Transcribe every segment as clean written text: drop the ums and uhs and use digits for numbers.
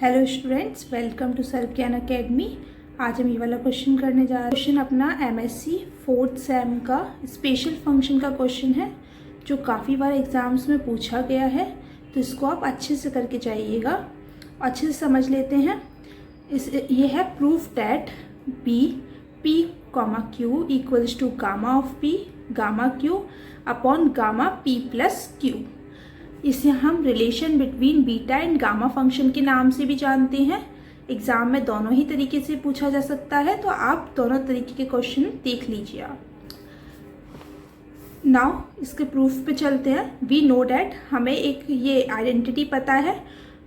Hello students, welcome to Sarv Gyan academy. आज हम ये वाला क्वेश्चन करने जा रहे हैं। क्वेश्चन अपना एमएससी फोर्थ सेम का स्पेशल फंक्शन का क्वेश्चन है, जो काफ़ी बार एग्जाम्स में पूछा गया है, तो इसको आप अच्छे से करके जाइएगा। अच्छे से समझ लेते हैं। ये है proof that B P comma Q equals to gamma of P gamma Q upon gamma P plus Q. इसे हम relation between beta and gamma function के नाम से भी जानते हैं। एग्जाम में दोनों ही तरीके से पूछा जा सकता है, तो आप दोनों तरीके के क्वेश्चन देख लीजिए। आप नाउ इसके प्रूफ पे चलते हैं। वी नो डैट, हमें एक ये आइडेंटिटी पता है,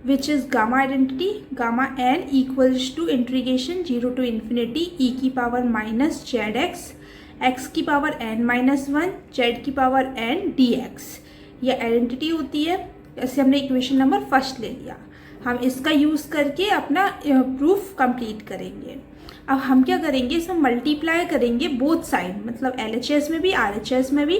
which is gamma identity. Gamma n equals to integration 0 to infinity e की पावर माइनस जेड एक्स की पावर एन माइनस 1 जेड की पावर एन डी एक्स। ये आइडेंटिटी होती है। ऐसे हमने इक्वेशन नंबर फर्स्ट ले लिया। हम इसका यूज़ करके अपना प्रूफ कंप्लीट करेंगे। अब हम क्या करेंगे, इसे मल्टीप्लाई करेंगे बोथ साइड, मतलब LHS में भी RHS में भी,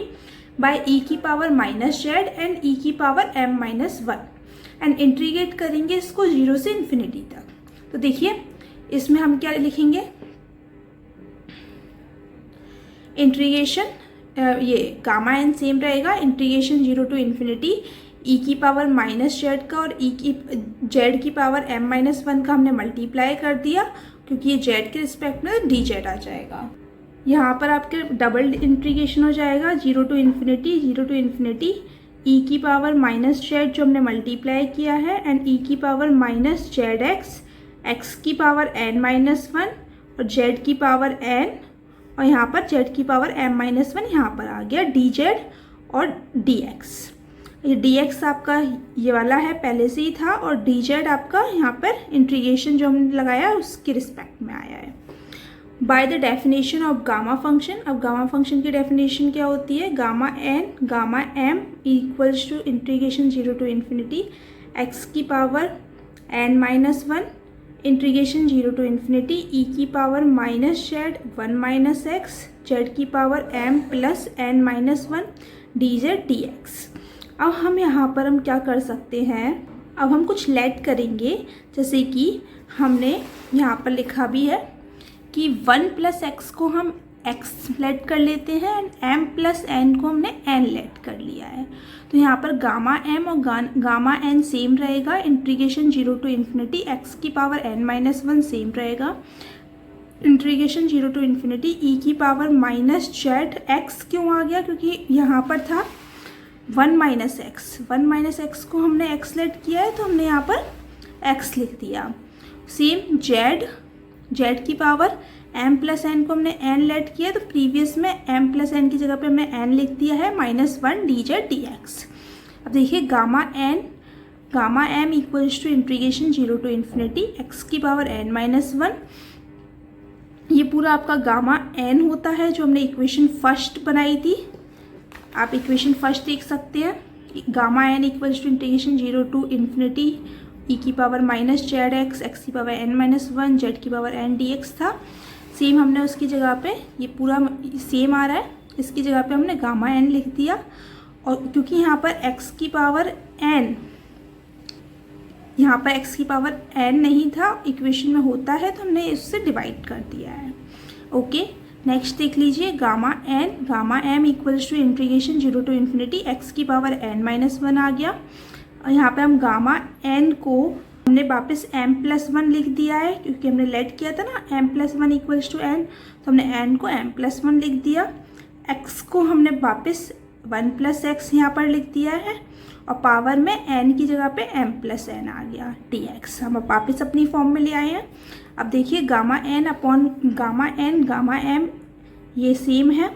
बाय ई की पावर माइनस जेड एंड ई की power m minus 1 and integrate करेंगे इसको 0 से इन्फिनिटी तक। तो देखिए इसमें हम क्या लिखेंगे, इंटीग्रेशन ये गामा एन सेम रहेगा, इंटीग्रेशन 0 टू इन्फिनिटी ई की पावर माइनस जेड का और ई की जेड की पावर m माइनस 1 का हमने मल्टीप्लाई कर दिया, क्योंकि ये जेड के रिस्पेक्ट में डी जेड आ जाएगा। यहाँ पर आपके डबल इंटीग्रेशन हो जाएगा 0 टू इन्फिनिटी ई की पावर माइनस जेड जो हमने मल्टीप्लाई किया है एंड ई की पावर माइनस जेड एक्स की पावर n माइनस 1 और जेड की पावर n, और यहाँ पर z की पावर m माइनस 1 यहाँ पर आ गया dz और dx। ये dx आपका ये वाला है, पहले से ही था, और dz आपका यहाँ पर इंटीग्रेशन जो हमने लगाया उसके रिस्पेक्ट में आया है। By the definition of gamma function, अब गामा फंक्शन की डेफिनेशन क्या होती है, gamma n gamma m equals to integration 0 to infinity x की power n minus 1 integration 0 to infinity e की power minus z 1 minus x z की power m plus n minus 1 D Z D x. अब हम यहाँ पर हम क्या कर सकते हैं, अब हम कुछ लेट करेंगे, जैसे कि हमने यहाँ पर लिखा भी है कि 1 प्लस एक्स को हम x लेट कर लेते हैं एंड m प्लस n को हमने n लेट कर लिया है। तो यहाँ पर गामा m और गामा n सेम रहेगा, इंटीग्रेशन 0 टू इन्फिनिटी x की पावर n माइनस 1 सेम रहेगा, इंटीग्रेशन 0 टू इन्फिनिटी e की पावर माइनस जेड एक्स क्यों आ गया, क्योंकि यहाँ पर था 1 माइनस एक्स को हमने x लेट किया है, तो हमने यहाँ पर x लिख दिया। सेम जेड की पावर m प्लस एन को हमने n लेट किया, तो प्रीवियस में m प्लस एन की जगह पे हमने n लिख दिया है minus 1 D Z D x. अब देखिए gamma m equals to integration 0 to infinity x की पावर n माइनस 1। ये पूरा आपका गामा n होता है जो हमने इक्वेशन फर्स्ट बनाई थी। आप इक्वेशन फर्स्ट देख सकते हैं, gamma n equals to integration 0 to infinity e की पावर माइनस जेड एक्स की पावर n माइनस 1 जेड की पावर n डी एक्स था। सेम हमने उसकी जगह पे, ये पूरा सेम आ रहा है, इसकी जगह पे हमने गामा n लिख दिया, और क्योंकि यहाँ पर x की पावर n, यहाँ पर x की पावर n नहीं था, इक्वेशन में होता है, तो हमने इससे डिवाइड कर दिया है। ओके, नेक्स्ट देख लीजिए, gamma m equals to integration 0 to infinity x की पावर n माइनस 1 आ गया, और यहाँ पे हम गामा n को हमने वापस m प्लस 1 लिख दिया है, क्योंकि हमने लेट किया था ना m plus 1 equals to n, तो हमने n को m प्लस 1 लिख दिया। x को हमने वापस 1 प्लस एक्स यहाँ पर लिख दिया है, और पावर में n की जगह पे m प्लस n आ गया dx। हम वापस अपनी फॉर्म में ले आए हैं। अब देखिए gamma n upon gamma m ये सेम है।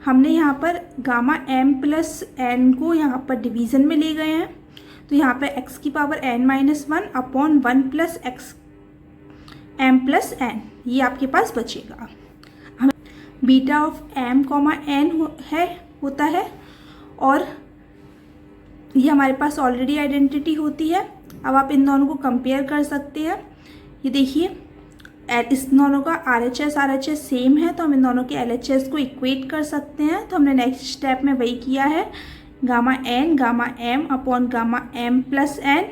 हमने यहाँ पर गामा m प्लस n को यहाँ पर डिवीज़न में ले गए हैं, तो यहाँ पर x की power n minus 1 upon 1 plus x m plus n ये आपके पास बचेगा। हमें beta of m comma n होता है, और ये हमारे पास ऑलरेडी आइडेंटिटी होती है। अब आप इन दोनों को कंपेयर कर सकते हैं। ये देखिए इस दोनों का RHS सेम है, तो हम इन दोनों के LHS को इक्वेट कर सकते हैं। तो हमने नेक्स्ट स्टेप में वही किया है, gamma m upon gamma m plus n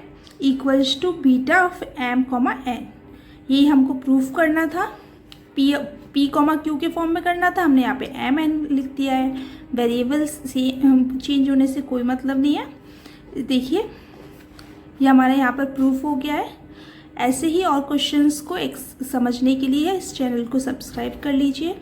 equals to beta of M comma N. यही हमको प्रूफ करना था, पी कॉमा क्यू के फॉर्म में करना था, हमने यहाँ पे एम एन लिख दिया है। वेरिएबल्स से चेंज होने से कोई मतलब नहीं है। देखिए ये हमारे यहाँ पर प्रूफ हो गया है। ऐसे ही और क्वेश्चंस को समझने के लिए इस चैनल को सब्सक्राइब कर लीजिए।